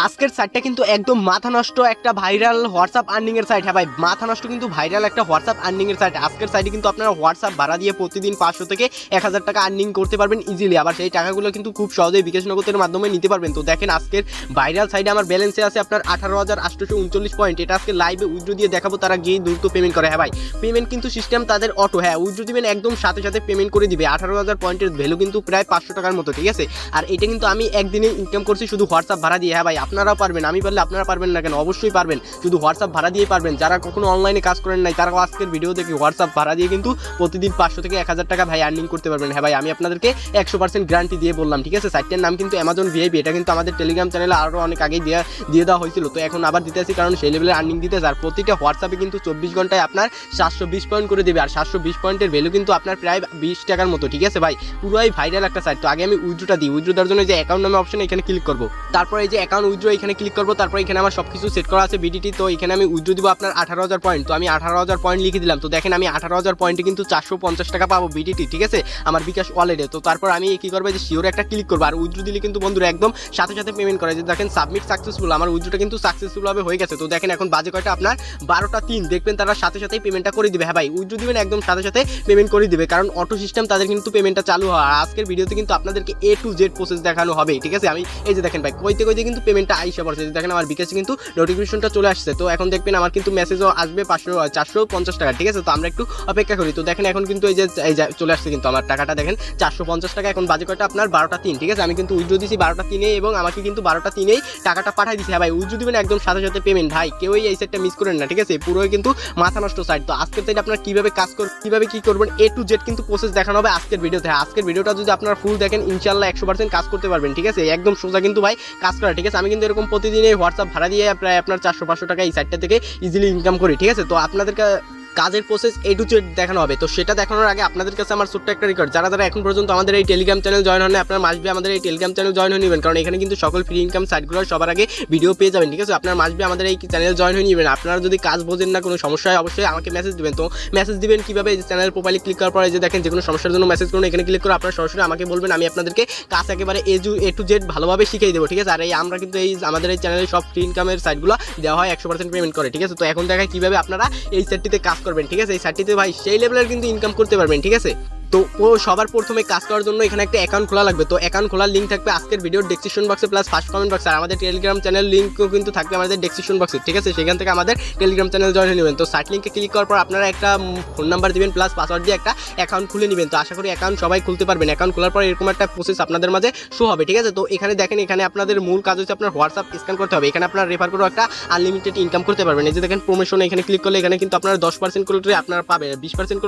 আজকের সাইটটা কিন্তু একদম মাথা নষ্ট একটা ভাইরাল হোয়াটসঅ্যাপ আর্নিং এর সাইট। হ্যাঁ ভাই, মাথা নষ্ট কিন্তু ভাইরাল একটা হোয়াটসঅ্যাপ আর্নিং এর সাইট। আজকের সাইটে কিন্তু আপনারা হোয়াটসঅ্যাপ ভাড়া দিয়ে প্রতিদিন 500 থেকে 1000 টাকা আর্নিং করতে পারবেন ইজিলি। আবার সেই টাকাগুলো কিন্তু খুব সহজেই বিকাশ নগদের মাধ্যমে নিতে পারবেন। তো দেখেন আজকের ভাইরাল সাইটে আমার ব্যালেন্সে আছে আপনার 18,839 পয়েন্ট। এটা আজকে লাইভে উইথড্র দিয়ে দেখাবো, তারা গিয়ে দ্রুত পেমেন্ট করে। হ্যাঁ ভাই, পেমেন্ট কিন্তু সিস্টেম তাদের অটো। হ্যাঁ, উইথড্র দিবেন একদম সাথে সাথে পেমেন্ট করে দিবে। 18,000 পয়েন্টের ভ্যালু কিন্তু প্রায় 500 টাকার মতো, ঠিক আছে। আর এটা কিন্তু আমি একদিনে ইনকাম করছি শুধু হোয়াটসঅ্যাপ ভাড়া দিয়ে। হ্যাঁ ভাই, আপনারাও পারবেন, আমি পারলে আপনারা পারবেন না কেন? অবশ্যই পারবেন, শুধু হোয়াটসঅ্যাপ ভাড়া দিয়ে পারবেন। যারা কখনো অনলাইনে কাজ করেন নাই তারা আজকের ভিডিও দেখে হোয়াটসঅ্যাপ ভাড়া দিয়ে কিন্তু প্রতিদিন 500 থেকে 1000 টাকা ভাই আর্নিং করতে পারবেন। হ্যাঁ ভাই, আমি আপনাদেরকে 100% গ্যারান্টি দিয়ে বললাম, ঠিক আছে। সাইটটার নাম কিন্তু অ্যামাজন ভিআইপি। এটা কিন্তু আমাদের টেলিগ্রাম চ্যানেলে আরও অনেক আগেই দিয়ে দেওয়া হয়েছিল, তো এখন আবার দিতে আসি কারণ সেই লেভেলের আর্নিং দিতে। আর প্রতিটা হোয়াটসঅ্যাপে কিন্তু 24 ঘন্টায় আপনার 720 পয়েন্ট করে দেবে। আর 720 পয়েন্টের ভ্যালু কিন্তু আপনার প্রায় 20 টাকার মতো, ঠিক আছে ভাই। পুরোই ভাইরাল একটা সাইট। তো আগে আমি উইথড্রটা দিই। উইথড্র দেওয়ার জন্য যে অ্যাকাউন্ট নামে অপশন এখানে ক্লিক করবো, তারপর এই যে অ্যাকাউন্ট উইথড্র এখানে ক্লিক করবো। তারপর এখানে আমার সবকিছু সেট করা আছে বিডিটি। তো এখানে আমি উইথড্র দিব আপনার 18,000 পয়েন্ট। তো আমি 18,000 পয়েন্ট লিখে দিলাম। তো দেখেন আমি 18,000 পয়েন্টে কিন্তু 450 টাকা পাবো বিডিটি, ঠিক আছে, আমার বিকাশ ওয়ালেটে। তো তারপর আমি কি করবো, যে শিওরে একটা ক্লিক করবো। আর উইথড্র দিলে কিন্তু বন্ধুরা একদম সাথে সাথে পেমেন্ট করে। যে দেখেন সাবমিট সাকসেসফুল, আমার উইথড্রটা কিন্তু সাকসেসফুল ভাবে হয়ে গেছে। তো দেখেন এখন বাজে কয়টা আপনার 12টা 3, দেখবেন তারা সাথে সাথেই পেমেন্টটা করে দিবে। হ্যাঁ ভাই, উইথড্র দিবেন একদম সাথে সাথে পেমেন্ট করে দিবে, কারণ অটো সিস্টেম তাদের কিন্তু পেমেন্টটা চালু হয়। আর আজকের ভিডিওতে কিন্তু আপনাদেরকে A to Z প্রসেস দেখানো হবে, ঠিক আছে। আমি এই যে দেখেন ভাই, কইতে কিন্তু পেমেন্টটা আইসা পড়ছে। দেখেন আমার বিকাশে কিন্তু নোটিফিকেশনটা চলে আসছে। তো এখন দেখবেন আমার কিন্তু মেসেজও আসবে 450 টাকা, ঠিক আছে। তো আমরা একটু অপেক্ষা করি। তো দেখেন এখন কিন্তু এই যে চলে আসছে কিন্তু আমার টাকাটা, দেখেন 450 টাকা। এখন বাজে কয়টা আপনার 12টা 3, ঠিক আছে। আমি কিন্তু উইথড্র দিছি 12টা 3 এবং আমাকে কিন্তু 12টা 3 টাকাটা পাঠাই দিছে। হ্যাঁ ভাই, উইথড্র দিবেন একদম সাথে সাথে পেমেন্ট। ভাই কেউই এই সাইটটা মিস করেন না, ঠিক আছে। পুরোই কিন্তু মাথা নষ্ট সাইট। তো আজকের সাইটে আপনারা কিভাবে কাজ করবেন, কিভাবে কি করবেন, A to Z কিন্তু প্রসেস দেখানো হবে আজকের ভিডিওতে। আজকের ভিডিওটা যদি আপনারা ফুল দেখেন ইনশাআল্লাহ 100% কাজ করতে পারবেন, ঠিক আছে। একদম সোজা কিন্তু ভাই কাজ করা, ঠিক আছে। আমি কিন্তু এরকম প্রতিদিনই হোয়াটসঅ্যাপ ভাড়া দিয়ে প্রায় আপনার 400-500 টাকা এই সাইটটা থেকে ইজিলি ইনকাম করি, ঠিক আছে। তো আপনাদেরকে কাজের প্রসেস A to Z দেখানো হবে। তো সেটা দেখানোর আগে আপনাদের কাছে আমার ছোট্ট একটা রিকোয়েস্ট, যারা এখন পর্যন্ত আমাদের এই টেলিগ্রাম চ্যানেল জয়েন হন, আপনারা মাসবে আমাদের এই টেলিগ্রাম চ্যানেল জয়েন হয়ে নেবেন, কারণ এখানে কিন্তু সকল ফ্রি ইনকাম সাইটগুলো সবার আগে ভিডিও পেয়ে যাবেন, ঠিক আছে। আপনারা মাসবে আমাদের এই চ্যানেল জয়েন হয়ে নেবেন। আপনারা যদি কাজ বোঝেন না, কোনো সমস্যা হয়, অবশ্যই আমাকে মেসেজ দেবেন। তো মেসেজ দিবেন কিভাবে, যে চ্যানেল প্রোফাইলে ক্লিক করার পরে যে দেখেন যে কোনো সমস্যার জন্য মেসেজ করুন, এখানে ক্লিক করে আপনারা সরাসরি আমাকে বলবেন। আমি আপনাদেরকে কাজ একেবারে A to Z ভালোভাবে শিখিয়ে দেবো, ঠিক আছে। আর এই আমরা কিন্তু আমাদের এই চ্যানেলে সব ফ্রি ইনকামের সাইটগুলো দেওয়া হয় 100% পেমেন্ট করে, ঠিক আছে। তো এখন দেখায় কিভাবে আপনারা এই সাইটটিতে কাজ করবেন, ঠিক আছে। এই সাইটটিতে ভাই সেই লেভেলের কিন্তু ইনকাম করতে পারবেন, ঠিক আছে। তো সবার প্রথমে কাজ করার জন্য এখানে একটা অ্যাকাউন্ট খোলা লাগবে। তো অ্যাকাউন্ট খোলার লিঙ্ক থাকবে আজকের ভিডিওর ডেসক্রিপশন বক্সে প্লাস ফার্স্ট কমেন্ট বক্সে। আর আমাদের টেলিগ্রাম চ্যানেল লিঙ্কও কিন্তু থাকবে আমাদের ডেসক্রিপশন বক্সে, ঠিক আছে। সেখান থেকে আমাদের টেলিগ্রাম চ্যানেল জয়েন হয়ে নেবেন। তো সাইট লিঙ্কে ক্লিক করার পর আপনারা একটা ফোন নাম্বার দিবেন প্লাস পাসওয়ার্ড দিয়ে একটা অ্যাকাউন্ট খুলে নেবেন। তো আশা করি অ্যাকাউন্ট সবাই খুলতে পারবেন। অ্যাকাউন্ট খোলার পর এরকম একটা প্রসেস আপনাদের মাঝে শো হবে, ঠিক আছে। তো এখানে দেখেন, এখানে আপনাদের মূল কাজ হচ্ছে আপনার হোয়াটসঅ্যাপ স্ক্যান করতে হবে। এখানে আপনারা রেফার করে একটা আনলিমিটেড ইনকাম করতে পারবেন। এই যে দেখেন প্রমোশন, এখানে ক্লিক করলে এখানে কিন্তু আপনারা 10% করলে আপনারা পাবেন, 20%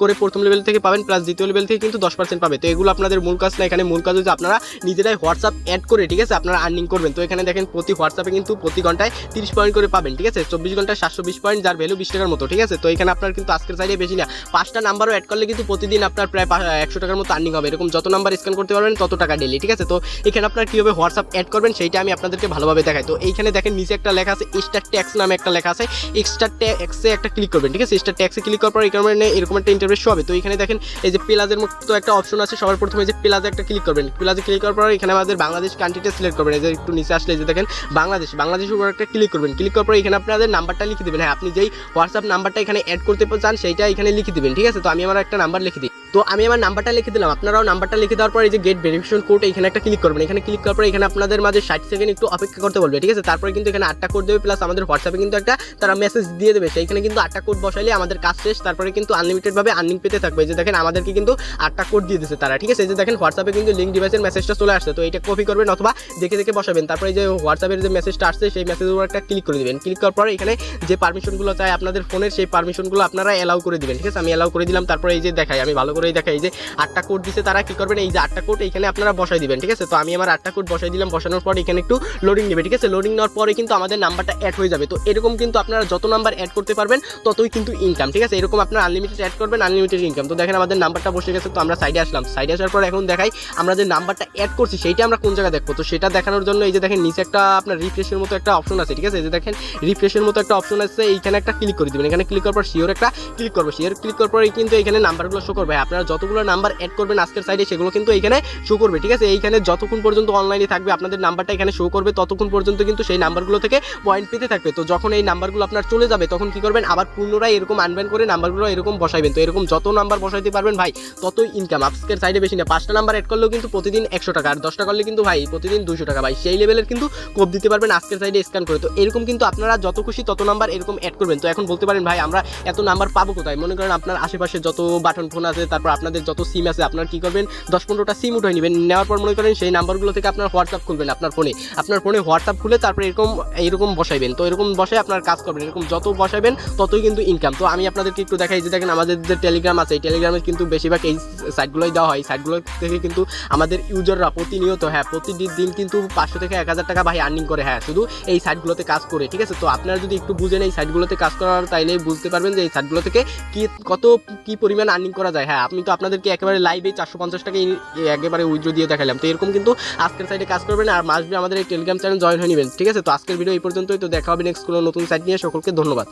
করে প্রথম লেভেল থেকে পাবেন, প্লাস দ্বিতীয় লেভেল থেকে কিন্তু 10% পাবে। তো এগুলো আপনাদের মূল কাজ না, এখানে মূল কাজ হচ্ছে আপনারা নিজেরাই হোয়াটসঅ্যাপ অ্যাড করে, ঠিক আছে, আপনারা আর্নিং করবেন। তো এখানে দেখেন প্রতি হোয়াটসঅ্যাপে কিন্তু প্রতি ঘন্টায় 30 পয়েন্ট করে পাবেন, ঠিক আছে। 24 ঘন্টায় 720 পয়েন্ট, যার ভ্যালু 20 টাকার মতো, ঠিক আছে। তো এখানে আপনার কিন্তু আজকের সাইডে বেশি না, 5টা নাম্বারও অ্যাড করলে কিন্তু প্রতিদিন আপনার প্রায় 100 টাকার মতো আর্নিং হবে। এরকম যত নাম্বার স্ক্যান করতে পারবেন তত টাকা ডেলি, ঠিক আছে। তো এখানে আপনার কীভাবে হোয়াটসঅ্যাপ অ্যাড করবেন সেইটা আমি আপনাদেরকে ভালোভাবে দেখাই। তো এইখানে দেখেন নিচে একটা লেখা আছে এক্সট্রা ট্যাক্স নামে একটা লেখা আছে। এক্সট্রা ট্যাক্সে একটা ক্লিক করবেন, ঠিক আছে। এক্সট্রা ট্যাক্সে ক্লিক করার পর এরকম একটা ইন্টারফেস হবে। তো এখানে দেখেন এই যে প্লাজের মতো একটা অপশন আছে। সবার প্রথমে যে প্লাজে একটা ক্লিক করবেন, প্লাজে ক্লিক করার পর এখানে আমাদের বাংলাদেশ কান্ট্রিটা সিলেক্ট করবেন। এই যে একটু নিচে আসলে যে দেখেন বাংলাদেশের উপর একটা ক্লিক করবেন। ক্লিক করার পর এখানে আপনাদের নাম্বারটা লিখে দেবেন। হ্যাঁ, আপনি যেই হোয়াটসঅ্যাপ নাম্বারটা এখানে অ্যাড করতে চান সেইটা এখানে লিখে দেবেন, ঠিক আছে। তো আমি আমার একটা নাম্বার লিখে দিই। তো আমি আমার নাম্বারটা লিখে দিলাম, আপনারাও নাম্বারটা লিখে দেওয়ার পর এই যে গেট ভেরিফিকেশন কোড এখানে একটা ক্লিক করবেন। এখানে ক্লিক করার পর এখানে আপনাদের মাঝে 60 সেকেন্ড একটু অপেক্ষা করতে বলবে, ঠিক আছে। তারপরে কিন্তু এখানে 8টা কোড দেবে, প্লাস আমাদের হোয়াটসঅ্যাপে কিন্তু একটা তারা মেসেজ দিয়ে দেবে। সেইখানে কিন্তু 8টা কোড বসাইলে আমাদের কাজ শেষ। তারপরে কিন্তু আনলিমিটেড ভাবে আর্নিং পেতে থাকবে। যে দেখেন আমাদেরকে কিন্তু 8টা কোড দিয়ে দিয়েছে তারা, ঠিক আছে। এই যে দেখেন হোয়াটসঅ্যাপে কিন্তু লিঙ্ক ডিভাইসের মেসেজটা চলে আসছে। তো এটা কপি করবেন অথবা দেখে বসাবেন। তারপরে এই যে হোয়াটসঅ্যাপের যে মেসেজটা আসছে সেই মেসেজের উপর একটা ক্লিক করে দিবেন। ক্লিক করার পর এখানে যে পারমিশনগুলো চাই আপনাদের ফোনের, সেই পারমিশনগুলো আপনারা অ্যালাউ করে দিবেন, ঠিক আছে। আমি অ্যালাউ করে দিলাম। তারপরে এই যে দেখাই, আমি ভালো করেই দেখাই, এই যে 8টা কোড দিছে তারা কি করবেন, এই যে 8টা কোড এখানে আপনারা বসাই দিবেন, ঠিক আছে। তো আমি আমার 8টা কোড বসাই দিলাম। বসানোর পর এখানে একটু লোডিং নেবে, ঠিক আছে। লোডিং নেওয়ার পরে কিন্তু আমাদের নাম্বারটা অ্যাড হয়ে যাবে। তো এরকম কিন্তু আপনারা যত নাম্বার অ্যাড করতে পারবেন ততই কিন্তু ইনকাম, ঠিক আছে। এরকম আপনারা আনলিমিটেড অ্যাড করবেন, আনলিমিটেড ইনকাম। তো দেখেন আমাদের নাম্বারটা বসে গেছে। তো আমরা সাইডে আসলাম। সাইডে আসার পর এখন দেখাই আমরা যে নাম্বারটা অ্যাড করছি সেইটা আমরা কোন জায়গায় দেখবো। তো সেটা দেখানোর জন্য এই যে দেখেন নিচে একটা আপনার রিফ্রেশের মতো একটা অপশন আছে, ঠিক আছে। এই যে দেখেন রিফ্রেশের মতো একটা অপশন আছে, এইখানে একটা ক্লিক করে দিবেন। এখানে ক্লিক করার পর শিওর একটা ক্লিক করবো। শিওর ক্লিক করার পর কিন্তু এখানে নাম্বারগুলো শো করবে। আপনারা যতগুলো নাম্বার অ্যাড করবেন আজকের সাইডে সেগুলো কিন্তু এইখানে শো করবে, ঠিক আছে। এইখানে যতক্ষণ পর্যন্ত অনলাইনে থাকবে আপনাদের নাম্বারটা এখানে শো করবে, ততক্ষণ পর্যন্ত কিন্তু সেই নাম্বারগুলো থেকে পয়েন্ট পেতে থাকবে। তো যখন এই নাম্বারগুলো আপনার চলে যাবে তখন কি করবেন, আবার পুনরায় এরকম আনব্যান করে নাম্বারগুলো এরকম বসাইবেন। তো এরকম যত নাম্বার বসাইতে পারবেন ভাই ততই ইনকাম। আজকের সাইডে বেশি না, 5টা নাম্বার অ্যাড করলেও কিন্তু প্রতিদিন 100 টাকা, আর 10টা করলে কিন্তু ভাই প্রতিদিন 200 টাকা ভাই, সেই লেভেলের কিন্তু কোপ দিতে পারবেন আজকের সাইডে স্ক্যান করে। তো এরকম কিন্তু আপনারা যত খুশি তত নাম্বার এরকম অ্যাড করবেন। তো এখন বলতে পারেন ভাই আমরা এত নাম্বার পাবো কোথায়? মনে করেন আপনার আশেপাশে যত বাটন ফোন আছে, তারপর আপনাদের যত সিম আছে, আপনার কি করবেন 10-15টা সিম উঠাই নেবেন। নেওয়ার পর মনে করেন সেই নাম্বারগুলো থেকে আপনার হোয়াটসঅ্যাপ খুলবেন, আপনার ফোনে হোয়াটসঅ্যাপ খুলে তারপরে এরকম বসাইবেন। তো এরকম বসায় আপনার কাজ করবেন, এরকম যত বসাবেন ততই কিন্তু ইনকাম। তো আমি আপনাদেরকে একটু দেখাই যে দেখেন আমাদের যে টেলিগ্রাম আছে, এই টেলিগ্রামে কিন্তু বেশিরভাগ এই সাইটগুলোই দেওয়া হয়। সাইটগুলো থেকে কিন্তু আমাদের ইউজাররা প্রতিনিয়ত প্রতিদিন কিন্তু 500 থেকে 1000 টাকা ভাই আর্নিং করে, শুধু এই সাইটগুলোতে কাজ করে, ঠিক আছে। তো আপনারা যদি একটু বুঝেন এই সাইটগুলোতে কাজ করার, তাইলে বুঝতে পারবেন যে এই সাইটগুলো থেকে কি পরিমাণ আর্নিং করা যায়। আমি তো আপনাদেরকে একেবারে লাইভে 450 টাকা একেবারে উইথড্র দিয়ে দেখালাম। তো এরকম কিন্তু আজকের সাইটে কাজ করবেন, আর মাসবে আমাদের এই টেলিগ্রাম চ্যানেল জয়েন হয়ে নেবেন, ঠিক আছে। তো আজকের ভিডিও এই পর্যন্তই। তো দেখা হবে নেক্সট কোনো নতুন সাইট নিয়ে। সকলকে ধন্যবাদ।